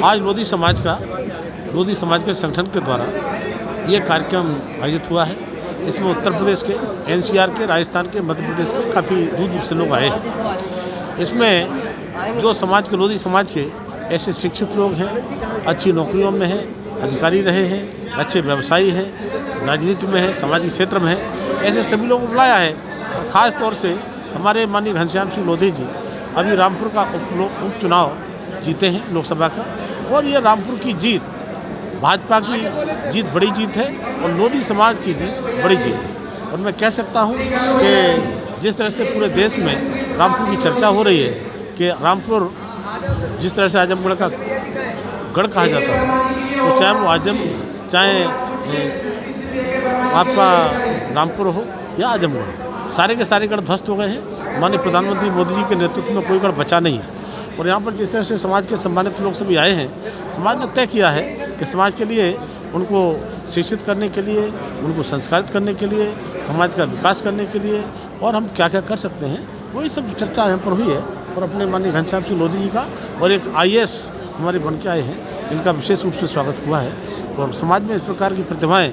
आज लोधी समाज के संगठन के द्वारा ये कार्यक्रम आयोजित हुआ है। इसमें उत्तर प्रदेश के, एनसीआर के, राजस्थान के, मध्य प्रदेश के काफ़ी दूर दूर से लोग आए हैं। इसमें जो समाज के, लोधी समाज के ऐसे शिक्षित लोग हैं, अच्छी नौकरियों में हैं, अधिकारी रहे हैं, अच्छे व्यवसायी हैं, राजनीति में हैं, सामाजिक क्षेत्र में हैं, ऐसे सभी लोगों को बुलाया है। ख़ास तौर से हमारे माननीय घनश्याम सिंह लोधी जी अभी रामपुर का उपचुनाव जीते हैं लोकसभा का, और ये रामपुर की जीत भाजपा की जीत बड़ी जीत है और लोधी समाज की जीत बड़ी जीत है। और मैं कह सकता हूँ कि जिस तरह से पूरे देश में रामपुर की चर्चा हो रही है कि रामपुर जिस तरह से आजमगढ़ का गढ़ कहा जाता है, तो चाहे वो चाहे आपका रामपुर हो या आजमगढ़, सारे के सारे गढ़ ध्वस्त हो गए हैं। माननीय प्रधानमंत्री मोदी जी के नेतृत्व में कोई गढ़ बचा नहीं है। और यहाँ पर जिस तरह से समाज के सम्मानित लोग सभी आए हैं, समाज ने तय किया है कि समाज के लिए, उनको शिक्षित करने के लिए, उनको संस्कारित करने के लिए, समाज का विकास करने के लिए और हम क्या क्या कर सकते हैं, वही सब चर्चा यहाँ पर हुई है। और अपने माननीय घनश्याम सिंह लोधी जी का और एक IAS हमारे बन के आए हैं, इनका विशेष रूप से स्वागत हुआ है। और समाज में इस प्रकार की प्रतिभाएँ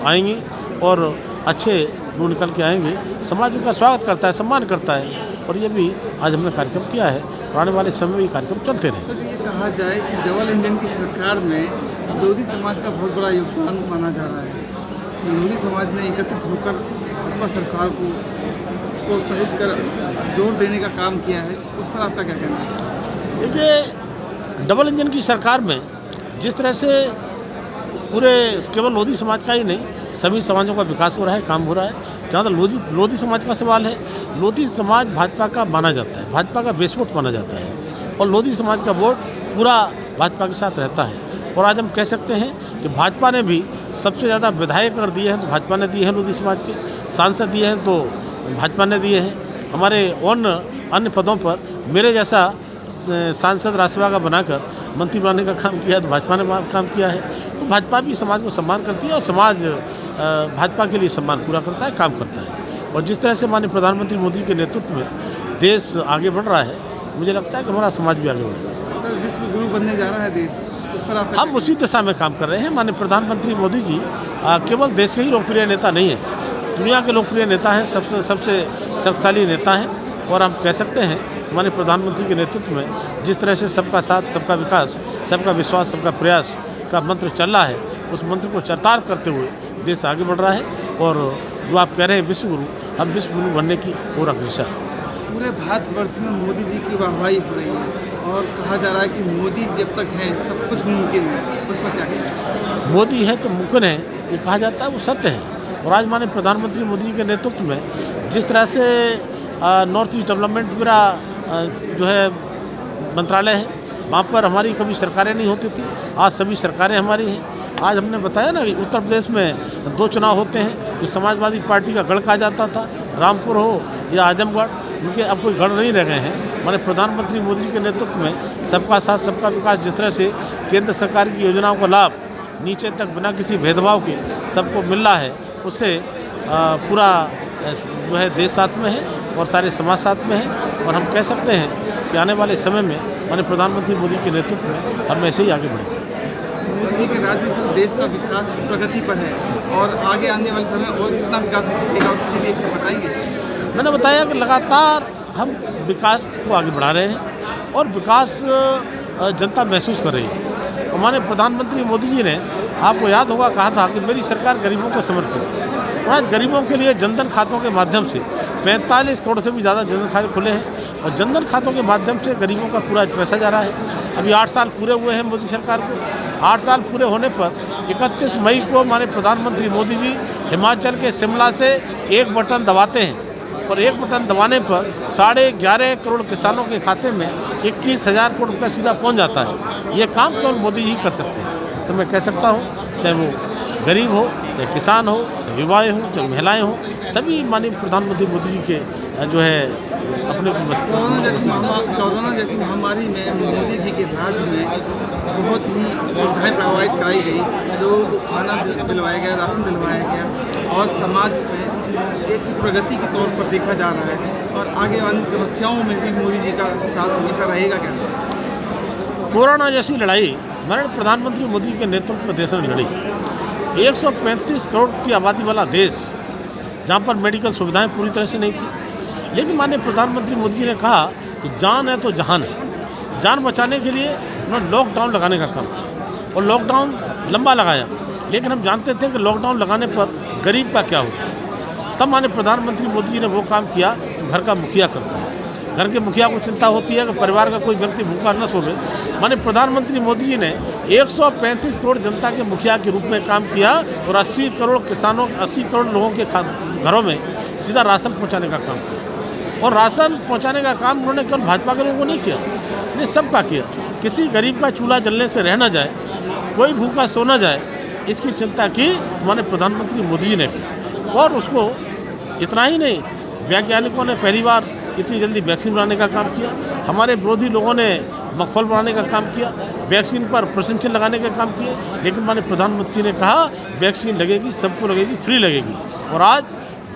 आएंगी और अच्छे लोग निकल के आएंगे, समाज उनका स्वागत करता है, सम्मान करता है। और ये भी आज हमने कार्यक्रम किया है और आने वाले समय में ये कार्यक्रम चलते रहे। सर, ये कहा जाए कि डबल इंजन की सरकार में लोधी समाज का बहुत बड़ा योगदान माना जा रहा है। लोधी समाज ने एकत्रित होकर भाजपा सरकार को प्रोत्साहित कर जोर देने का काम किया है, उस पर आपका क्या कहना है? देखिए, डबल इंजन की सरकार में जिस तरह से पूरे केवल लोधी समाज का ही नहीं, सभी समाजों का विकास हो रहा है, काम हो रहा है। जहाँ तक लोधी समाज का सवाल है, लोधी समाज भाजपा का माना जाता है, भाजपा का बेस वोट माना जाता है और लोधी समाज का वोट पूरा भाजपा के साथ रहता है। और आज हम कह सकते हैं कि भाजपा ने भी सबसे ज़्यादा विधायक अगर दिए हैं तो भाजपा ने दिए हैं, लोधी समाज के सांसद दिए हैं तो भाजपा ने दिए हैं। हमारे अन्य पदों पर मेरे जैसा सांसद राज्यसभा का बनाकर मंत्री बनाने का काम किया तो भाजपा ने काम किया है। तो भाजपा भी समाज को सम्मान करती है और समाज भाजपा के लिए सम्मान पूरा करता है, काम करता है। और जिस तरह से माननीय प्रधानमंत्री मोदी के नेतृत्व में देश आगे बढ़ रहा है, मुझे लगता है कि हमारा समाज भी आगे बढ़ेगा। सर, विश्व गुरु बनने जा रहा है देश, उस पर आप हम उसी दिशा में काम कर रहे हैं। माननीय प्रधानमंत्री मोदी जी केवल देश के ही लोकप्रिय नेता नहीं है, दुनिया के लोकप्रिय नेता हैं, सबसे शक्तिशाली नेता हैं। और हम कह सकते हैं माननीय प्रधानमंत्री के नेतृत्व में जिस तरह से सबका साथ, सबका विकास, सबका विश्वास, सबका प्रयास का मंत्र चल रहा है, उस मंत्र को चरितार्थ करते हुए देश आगे बढ़ रहा है। और जो आप कह रहे हैं विश्व गुरु, हम विश्व गुरु बनने की और अग्रसर। पूरे भारतवर्ष में मोदी जी की वाहवाही हो रही है और कहा जा रहा है कि मोदी जब तक हैं सब कुछ मुमकिन है, उस पर क्या कहना है? मोदी है तो मुमकिन है, ये कहा जाता है, वो सत्य है। और आज माननीय प्रधानमंत्री मोदी जी के नेतृत्व में जिस तरह से नॉर्थ ईस्ट डेवलपमेंट मेरा जो है मंत्रालय है, वहाँ पर हमारी कभी सरकारें नहीं होती थी, आज सभी सरकारें हमारी हैं। आज हमने बताया ना कि उत्तर प्रदेश में 2 चुनाव होते हैं, जो समाजवादी पार्टी का गढ़ कहा जाता था, रामपुर हो या आजमगढ़, उनके अब कोई गढ़ नहीं रह गए हैं। हमारे प्रधानमंत्री मोदी जी के नेतृत्व में सबका साथ, सबका विकास, जिस तरह से केंद्र सरकार की योजनाओं का लाभ नीचे तक बिना किसी भेदभाव के सबको मिल रहा है, उससे पूरा जो है देश साथ में है और सारे समाज साथ में है। और हम कह सकते हैं कि आने वाले समय में माननीय प्रधानमंत्री मोदी के नेतृत्व में हम ऐसे ही आगे बढ़ेंगे। मोदी जी के राज में सब देश का विकास प्रगति पर है और आगे आने वाले समय और कितना विकास हो सकेगा, उसके लिए कुछ बताएंगे? मैंने बताया कि लगातार हम विकास को आगे बढ़ा रहे हैं और विकास जनता महसूस कर रही है। हमारे प्रधानमंत्री मोदी जी ने, आपको याद होगा, कहा था कि मेरी सरकार गरीबों को समर्पित है। और आज गरीबों के लिए जनधन खातों के माध्यम से 45 करोड़ से भी ज़्यादा जनधन खाते खुले हैं और जनधन खातों के माध्यम से गरीबों का पूरा पैसा जा रहा है। अभी 8 साल पूरे हुए हैं मोदी सरकार को। 8 साल पूरे होने पर 31 मई को हमारे प्रधानमंत्री मोदी जी हिमाचल के शिमला से एक बटन दबाते हैं और एक बटन दबाने पर 11.5 करोड़ किसानों के खाते में 21,000 करोड़ रुपया सीधा पहुँच जाता है। ये काम केवल मोदी जी कर सकते हैं। तो मैं कह सकता हूँ, चाहे वो गरीब हो, चाहे किसान हो, चाहे युवाएँ हों, चाहे महिलाएँ हों, सभी माननीय प्रधानमंत्री मोदी जी के जो है अपने कोरोना जैसी महामारी में मोदी जी के राज में बहुत ही सुविधाएँ प्रोवाइड कराई गई, लोगों को खाना दिलवाया गया, राशन दिलवाया गया और समाज में एक प्रगति के तौर पर देखा जा रहा है। और आगे वाली समस्याओं में भी मोदी जी का साथ हमेशा रहेगा क्या? कोरोना जैसी लड़ाई माननीय प्रधानमंत्री मोदी के नेतृत्व में देश ने लड़ी। 135 करोड़ की आबादी वाला देश, जहाँ पर मेडिकल सुविधाएं पूरी तरह से नहीं थी, लेकिन माननीय प्रधानमंत्री मोदी जी ने कहा कि जान है तो जहान है। जान बचाने के लिए उन्होंने लॉकडाउन लगाने का काम किया और लॉकडाउन लंबा लगाया, लेकिन हम जानते थे कि लॉकडाउन लगाने पर गरीब का क्या होगा। तब माननीय प्रधानमंत्री मोदी जी ने वो काम किया घर का मुखिया करता है। घर के मुखिया को चिंता होती है कि परिवार का कोई व्यक्ति भूखा न सोवे। माननीय प्रधानमंत्री मोदी जी ने 135 करोड़ जनता के मुखिया के रूप में काम किया और 80 करोड़ किसानों 80 करोड़ लोगों के घरों में सीधा राशन पहुंचाने का काम किया। और राशन पहुंचाने का काम उन्होंने केवल भाजपा के लोगों को नहीं किया, इन्हें सबका किया। किसी गरीब का चूल्हा जलने से रह न जाए, कोई भूखा सो न जाए, इसकी चिंता की माननीय प्रधानमंत्री मोदी जी ने की। और उसको इतना ही नहीं, वैज्ञानिकों ने पहली बार इतनी जल्दी वैक्सीन बनाने का काम किया। हमारे विरोधी लोगों ने मखौल बनाने का काम किया, वैक्सीन पर प्रशंसन लगाने का काम किया, लेकिन माननीय प्रधानमंत्री ने कहा वैक्सीन लगेगी, सबको लगेगी, फ्री लगेगी। और आज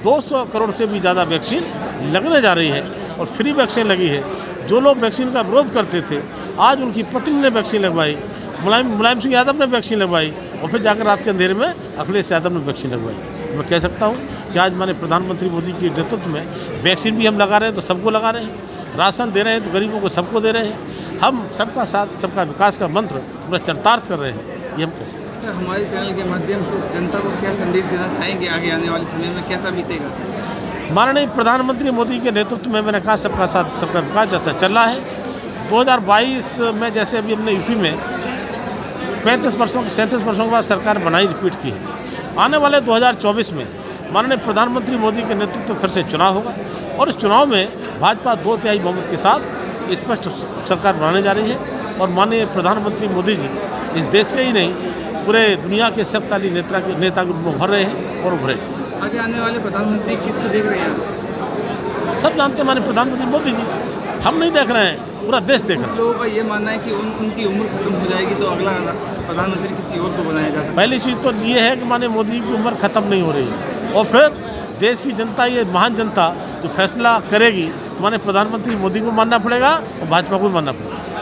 200 करोड़ से भी ज़्यादा वैक्सीन लगने जा रही है और फ्री वैक्सीन लगी है। जो लोग वैक्सीन का विरोध करते थे, आज उनकी पत्नी ने वैक्सीन लगवाई, मुलायम सिंह यादव ने वैक्सीन लगवाई और फिर जाकर रात के अंधेरे में अखिलेश यादव ने वैक्सीन लगवाई। मैं कह सकता हूँ कि आज माननीय प्रधानमंत्री मोदी के नेतृत्व में वैक्सीन भी हम लगा रहे हैं तो सबको लगा रहे हैं, राशन दे रहे हैं तो गरीबों को सबको दे रहे हैं। हम सबका साथ सबका विकास का मंत्र पूरा चरितार्थ कर रहे हैं, ये हम कह सकते हैं। सर, हमारे चैनल के माध्यम से जनता को क्या संदेश देना चाहेंगे? आगे आने वाले समय में कैसा बीतेगा? माननीय प्रधानमंत्री मोदी के नेतृत्व में मैंने कहा सबका साथ सबका विकास जैसा चल रहा है। 2022 में जैसे अभी हमने यूपी में 37 वर्षों के बाद सरकार बनाई, रिपीट की है। आने वाले 2024 में माननीय प्रधानमंत्री मोदी के नेतृत्व में फिर से चुनाव होगा और इस चुनाव में भाजपा 2/3 बहुमत के साथ स्पष्ट सरकार बनाने जा रही है। और माननीय प्रधानमंत्री मोदी जी इस देश के ही नहीं, पूरे दुनिया के शक्तिशाली नेता के रूप में उभर रहे हैं और उभरे। आगे आने वाले प्रधानमंत्री किसको देख रहे हैं आप? सब जानते हैं माननीय प्रधानमंत्री मोदी जी, हम नहीं देख रहे हैं, पूरा देश देख रहा है। लोगों का ये मानना है कि उनकी उम्र खत्म हो जाएगी तो अगला प्रधानमंत्री किसी और को बनाया जा सकता है। पहली चीज़ तो ये है कि माननीय मोदी की उम्र खत्म नहीं हो रही है और फिर देश की जनता, ये महान जनता जो फैसला करेगी, माननीय प्रधानमंत्री मोदी को मानना पड़ेगा और भाजपा को भी मानना पड़ेगा।